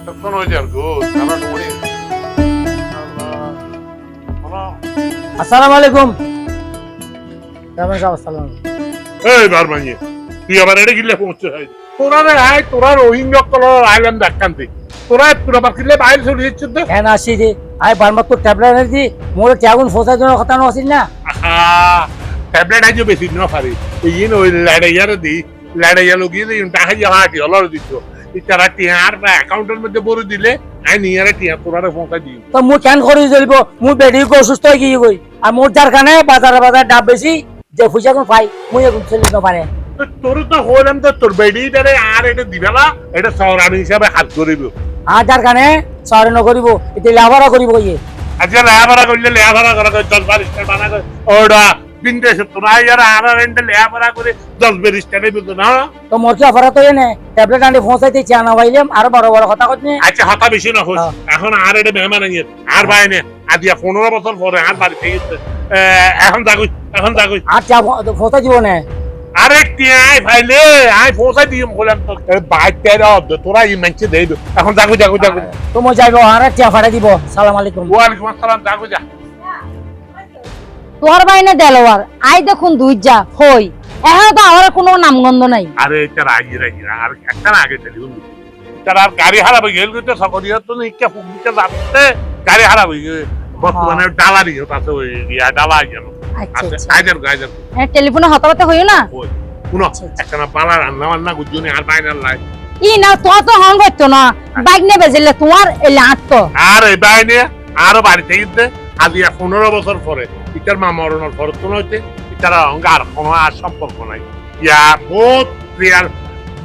এতক্ষণ হয়ে যার গো সারা ডুবুরি আসসালামু আলাইকুম। কেমন আছো? আসসালাম। এই বারমানি তুই আবার এটা গিলে পৌঁছে হয় তোরা রে আয় তোরা রোহিঙ্গা কলর আইল্যান্ড দেখান্তি তোরা পুরো বাকিলে বাইরে চলে যাচ্ছে তো কেন আসি যে আই বারবার তো ট্যাবলেট এনেছি মোর ত্যাগুন ফসার জন্য কথা নছিল না। ট্যাবলেট আইজো বেশি ন পারি এই ওই লড়াইয়ার দি লড়াইয়া লগিয়ে দিই টাকা যা হাটি অলর দিত ইতারা টিয়ার অ্যাকাউন্টের মধ্যে বড় দিলে আই নিয়ারে টিয়া তোরা পৌঁছা দিই তো মু কেন করি চলব মু বেডি কো অসুস্থ হয়ে গিয়ে গই আর মোর যার কানে বাজার ডাব বেশি যে পয়সা কোন পাই মুই এখন চলি না পারে তোর তো হলাম তো তোর বেডি দারে আর এটা দিবেলা এটা সরানি হিসাবে হাত করিব আর যার কানে সরে ন করিব এতে লাভারা করিব ইয়ে আজকে লেয়াভাড়া করলে লেয়াভাড়া করা করে 10-12 স্টার বানা করে ওটা বিন্দেশ তোরা ইয়ার আর রেন্টে লেয়াভাড়া করে 10-12 স্টারে বিল না তো মোর কি অফার তো এনে ট্যাবলেট আনি পৌঁছাইতে চা না পাইলাম আর বড় বড় কথা কইনি। আচ্ছা হতা বেশি না হোস এখন আর এটা মেহমান আনিয়ে আর বাইনে আজিয়া 15 বছর পরে আর বাড়ি থেকে এখন যাগুই আর চা পৌঁছা দিব না আরে টিয়াই ভাইলে আই পৌঁছাই দিম বললাম তো বাইতে তোরা ই মানছে দেই এখন যাগুই তো মই যাইব আর চা ফাড়া দিব। সালাম আলাইকুম। ওয়ালাইকুম আসসালাম যাগুই যা তোর বাইনে দেলোয়ার আই দেখুন দুই যা হই এখন তো আমার কোনো নামগন্ধ নাই। আরে এটা রাগি আর একটা না আগে টেলিফোন তার আর গাড়ি হারাবে গেল কিন্তু সকরিয়া তো নিকা ফুকদিকে যাচ্ছে গাড়ি হারাবে বর্তমানে ডালারি হতাছে ওই ইয়া ডালা গেল আচ্ছা গাইজার হ্যাঁ টেলিফোনে হতাহতে হইও না ওই শুনো একটা না পালা রান্না গুজুনি আর বাইনার লাই ই না তো তো হন করতো না বাইক নে বেজেলে তোমার এলে আটতো আর এই বাইনে আরো বাড়িতে গিয়ে আজিয়া 15 বছর পরে ইটার মা মরণের ফরত হইতে ইটার অঙ্গার কোনো আর সম্পর্ক নাই ইয়া বহুত রিয়াল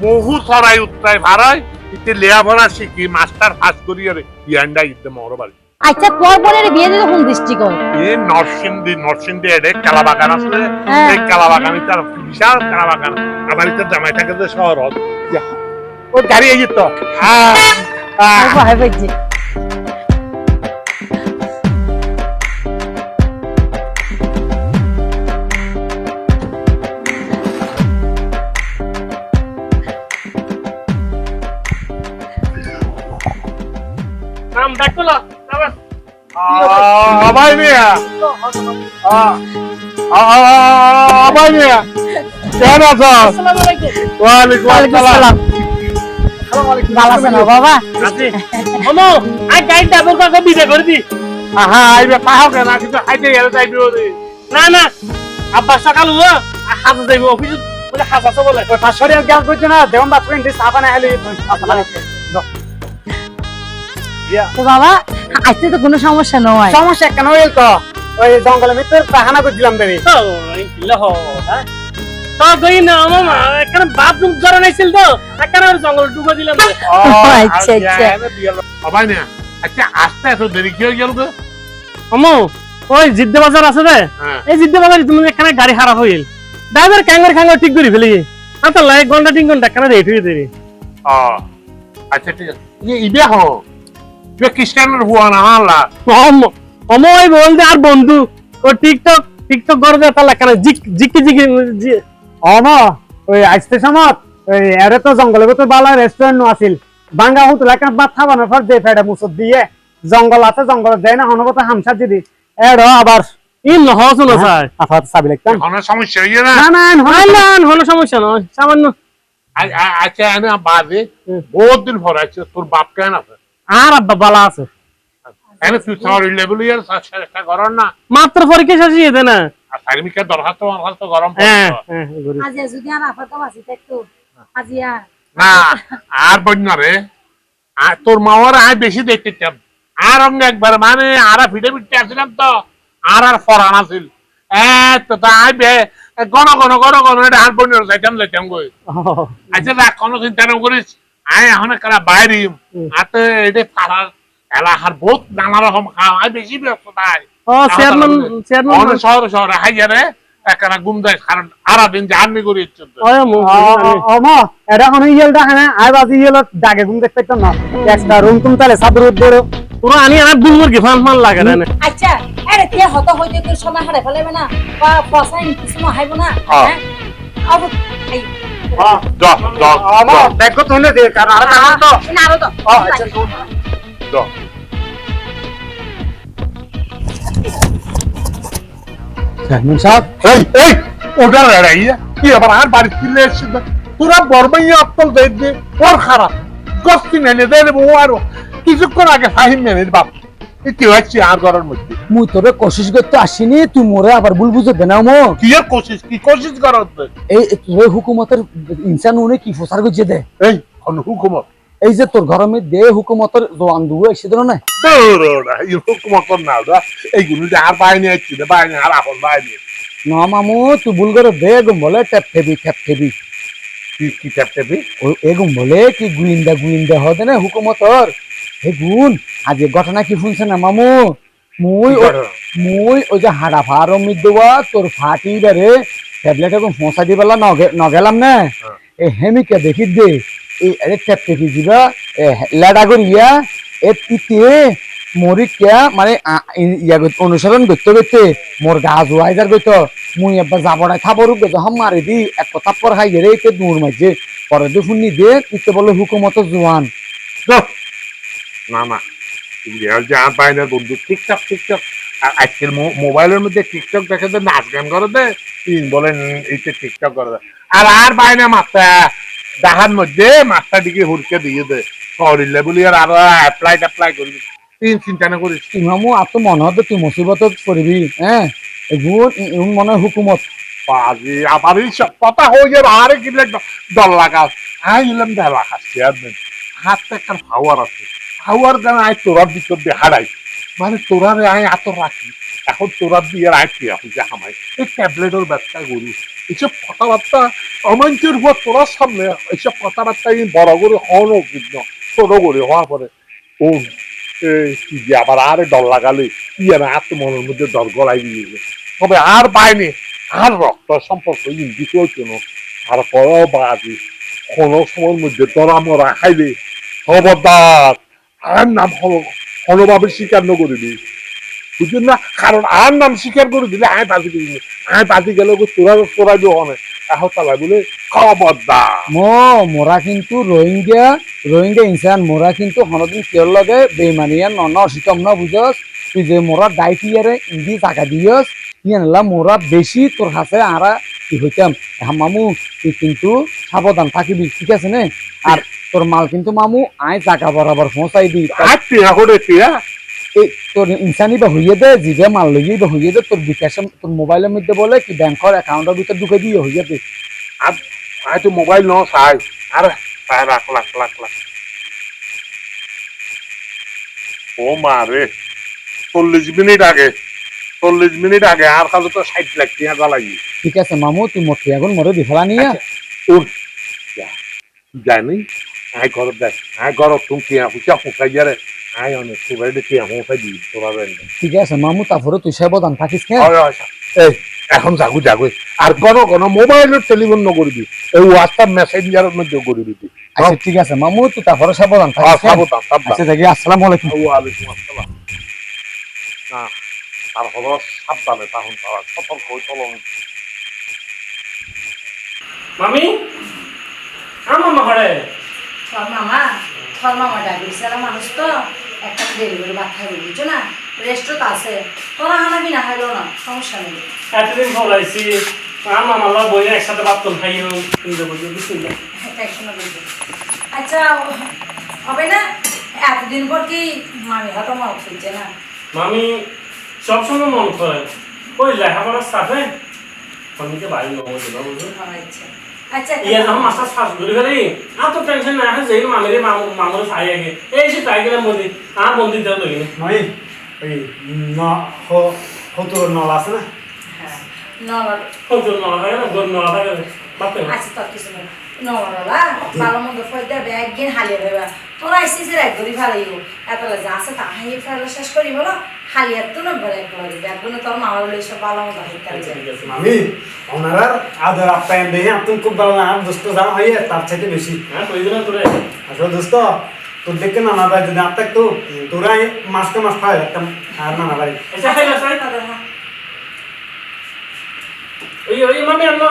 বহু সরাই উত্তরাই ভাড়াই ইতে লেয়াভরা শিখি মাস্টার পাস করি আর ইয়ান্ডা ইতে মর বাড়ি আচ্ছা তোর বোনের বিয়ে দিতে কোন ডিস্ট্রিক্ট এই নরসিংদী এডে কালাবাগান আছে এই কালাবাগান ইতার বিশাল কালাবাগান আবার ইতার জামাই থাকে যে শহর ও গাড়ি এই তো ভাই ভাইজি নাম ডাকলো আবাই মিয়া আবাই মিয়া কেন আছো? আসসালামু আলাইকুম। ওয়ালাইকুম আসসালাম ভালো আছেন বাবা? আছি ওমো আই গাইড ডাবল কা বিদে করে দি আহা আইবে পাহাও কেন কিন্তু আইতে গেলে যাইবে ওরে না না আব্বা সকাল হলো হাত যাইব অফিস বলে হাত আছে বলে ওই পাশরে আর গান কইছ না দেওন বাপ কইন সাফা না হলি তো বাবা আজকে তো কোনো সমস্যা নয়। সমস্যা কেন হইল তো ওই জঙ্গলের ভিতর পাহানা করছিলাম দেবি তো ইল্লা হ তো গই না মামা এখানে বাথরুম জরা নাইছিল তো এখানে জঙ্গল ডুবা দিলাম আচ্ছা আচ্ছা আবাই মিয়া আচ্ছা আসতে এত দেরি কি হয়ে গেল গো আমো ওই জিদ্দে বাজার আছে রে এই জিদ্দে বাজারে তুমি এখানে গাড়ি খারাপ হইল ড্রাইভার খাঙ্গর ঠিক করে ফেলি আতা লাই ঘন্টা 3 ঘন্টা কেন রেট হয়ে দেরি ও আচ্ছা ঠিক আছে ইবে হো তুই খ্রিস্টানের হুয়া না হালা অময় বলতে আর বন্ধু ও টিকটক করে দে তাহলে কেন জিকি অমা ওই আসতে সময় ওই এরে তো জঙ্গলের ভিতর বালা রেস্টুরেন্ট আছিল বাঙ্গা হুত লাকা ভাত খাবানোর পর দে ফেডা মুসদ দিয়ে জঙ্গল আছে জঙ্গল যায় না হনবত হামসা দিদি এর আবার ইন নহস না স্যার আফাত সাবি লাগতাম কোনো সমস্যা হইছে না না না হলো সমস্যা নয় সামান্য আচ্ছা আমি বাদে বহুত দিন পর আছে তোর বাপ কেন আছে আর আব্বা বালা আছে এনে তুই সার লেভেল ইয়ার চেষ্টা কর না মাত্র পরীক্ষা শেষ হয়ে দে না আর সার্ভিসের দরখাস্ত তো গরম হ্যাঁ পড়ছে আজ যদি আর আপাতত বাসি থাকতো আজিয়া না আর বন্যা রে আর তোর মাওয়ার আয় বেশি দেখতে চাম আর অঙ্গ একবার মানে আর ফিটে আসছিলাম তো আর ফরান আছিল তো আই বে গণ এটা আর বন্যার যাইতাম গই আচ্ছা রাখ কোনো চিন্তা না করিস আয় এখন কারা বাইরে আর তো এটা পাড়ার এলাকার বহুত নানা রকম খাওয়া আয় বেশি ব্যস্ততা ও চেয়ারম্যান শহরে হাইয়ারে একখানা গুম যায় কারণ আরা দিন জার্নি করে ইচ্ছে আমা এটা কোন ইয়েল দেখা না আই বাজি ইয়েল দাগে গুম দেখতে পাইতাম না একটা রুম তুমি তাহলে সাদর উদ্দর পুরো আনি আর দুই মুরগি ফান লাগে না আচ্ছা আরে তে হত হইতে তোর সময় হারে ফেলেবে না বা পয়সা কিছু না হাইবো না হ্যাঁ আব এই যা যা আমো দেখো তো হইলে দে কারণ আর জানো তো না আরো তো আচ্ছা যা চেয়ারম্যান সাহেব এই ওটা রেড়াই কি আবার আর বাড়ি ফিরে এসেছে তোরা বর্মাইয়া আত্মল দেয় দে ওর খারাপ গস্তি নেনে দেয় ও আরো কিছুক্ষণ আগে ফাহিম মেনের বাপ কি হচ্ছে আর ঘরের মধ্যে মুই তোরে কোশিশ করতে আসিনি তুই মোরে আবার ভুল বুঝে দে না মো কি আর কোশিশ করার এই তোর হুকুমতের ইনসান উনি কি ফসার গজে দে এই হুকুমত এই যে তোর ঘরের মধ্যে হুকুমতের জোয়ান দুয়ে এসে দিল না হুকুমত না এইগুলো যে আর বাইনে আসছি বাইনে আর এখন বাইনে না মামু তুই ভুল করে দে এগুম বলে ট্যাপ ঠেবি কি চাপতে এগুম বলে কি গুইন্দা হদে না হুকুমতর হে গুণ আজ এ ঘটনা কি শুনছে না মামু মুই ওই যে হাড়া ফারম দেওয়া তোর ফাটি বারে ট্যাবলেট এখন ফোঁসা দি বেলা নগেলাম না এ হেমিকে দেখি দে এই আরে ট্যাপ টেপি দিবা লেডা করিয়া এ তিতে মরি কিয়া মানে ইয়া অনুসরণ করতে মোর গা জোয়াই যার গইতো মুই একবার যাবড়াই খাবরুক গেতো হাম মারি দি এক কথা পর খাই রে এতে দূর মাঝে পরে দু শুনি দে তিতে বলে হুকুমত জোয়ান না না যে আর বাইনের বন্ধু টিকটক আর আজকের মোবাইলের মধ্যে টিকটক দেখে তো নাচ গান করে দে বলেন এইটা টিকটক করে দেয় আর বাইনা মাথা দেখার মধ্যে মাথা দিকে হুড়কে দিয়ে দে করিলে বলি আর আরো অ্যাপ্লাই করি চিন্তা না করিস মামু আর তো মনে হতো তুই মুসিবত করবি হ্যাঁ এগুন মনে হয় হুকুমত বাজি আবার এই সব কথা হয়ে যাবে আরে কিনলে ডর লাগা আই গেলাম ডেলা খাচ্ছি আর হাতটা একটা হাওয়ার আছে হাওয়ার গান আয় তোরার ভিতর দিয়ে হারাই মানে তোরারে আয় এত রাখি এখন তোরার দিয়ে আয় পেয়া হয়েছে আমায় এই ট্যাবলেটের ব্যবসা করি এইসব কথাবার্তা অমাঞ্চের উপর তোরার সামনে এইসব কথাবার্তা বড় করে হওয়ানো উচিত না ছোট করে হওয়ার পরে ও কি যে আবার আরে ডর লাগালে কি আর এত মনের মধ্যে ডর গলাই দিয়ে তবে আর বাইনে আর রক্ত সম্পর্ক ইঙ্গিত হইতো না তারপরেও বাজি কোনো সময়ের মধ্যে তোরা মরা খাইলে খবরদার আর নাম কোনোভাবে স্বীকার ন করিবি বুঝলেন না কারণ আর নাম স্বীকার করে দিলে আয় বাজি করিবি আয় বাজি গেলে তোরা দিয়ে এখন তালা বলে খবরদার মোরা কিন্তু রোহিঙ্গা ইনসান মোরা কিন্তু হনদিন কেউ লগে বেমানিয়া নন অসিতম না বুঝস তুই যে মোরা ডাইট ইয়ারে ইন্দি টাকা দিয়স ইয়ানলা মোরা বেশি তোর হাতে আরা কি হইতাম মামু তুই কিন্তু সাবধান থাকিবি ঠিক আছে নে আর তোর মাল কিন্তু মামু আয় টাকা বরাবর পৌঁছাই দি এই তোর ইনসানি বা হইয়ে দে জিগে মাল লইয়ে বা হইয়ে দে তোর বিকাশ তোর মোবাইলের মধ্যে বলে কি ব্যাংকের অ্যাকাউন্টের ভিতর ঢুকে দিয়ে হইয়ে দে আর তো মোবাইল ন চাই আর লাখ ও মারে 40 মিনিট আগে আর কাজ তো 60 লাখ টাকা জ্বালাই ঠিক আছে মামু তুই মোটে এখন মরে দিফলা নিয়ে তোর জানি আয় ঘর দেখ আয় ঘর তুমি কি হুচা ফুকাই যারে আয় অনেক তোরাই দেখি আমি দিই তোরা ঠিক আছে মামু তারপরে তুই সাবধান থাকিস এই এখন জাগু আর কোন মোবাইলের টেলিফোন করবি এই হোয়াটসঅ্যাপ মেসেঞ্জারের মধ্যে করবি আচ্ছা ঠিক আছে মামু তুই তারপরে সাবধান থাকিস আচ্ছা দেখি আসসালামু আলাইকুম ওয়ালাইকুম আসসালাম না আর হলো সাবধানে তখন তারা সতর্ক হয়ে চলুন মামি মামা ঘরে ছর মামা ডায়াবেটিস মানুষ তো একটা ডেলিভারি ভাত খাইবে বুঝছো না রেস্টুরেন্ট আছে তোরা হানা বিনা খাইলো না সমস্যা নেই এতদিন খবরাইছি আর মামালা বই একসাথে বাতন খাইও কিন্তু বলি বিসমিল্লাহ আচ্ছা হবে না এতদিন পর কি মামি হাতে মন খুঁজছে না মামি সবসময় মন করে ওই লেখাপড়ার সাথে মামিকে বাড়ি নমো দেবা বুঝো আচ্ছা ইয়া যখন মাস্টার ফার্স্ট করে গেলি আর তো টেনশন না আছে যেই মামিরে মামুরে চাই আগে এই সে তাই গেলাম বন্দি আর বন্দি দেওয়া লইনি মামি ওই হতুর নল আছে না হ্যাঁ নলা হতুর নলা থাকে না গোল নলা থাকে বাপে আচ্ছা তো কিছু না নলা ভালো মন্দ ফল দেবে একদিন হালিয়ে দেবে তোরা এসেছিস এক ধরি ভালোইও এতলা যা আছে তা হাইয়ে ফেলা শেষ করি বলো হালিয়ার তো না বলে একবারে দেখবো তোর মামার লই সব ভালো মতো হইতে মামি ওনারা আদর আপ্যায়ন দেখে আপনি খুব ভালো না দোস্ত যা হইয়ে তার চাইতে বেশি হ্যাঁ কই দিন তোরে আসলে দোস্ত তোর দেখে নানা ভাই যদি আপনার তো তোরা মাসকে মাস খাওয়া একটা আর নানা ভাই আচ্ছা খাই না ওই মামি আমরা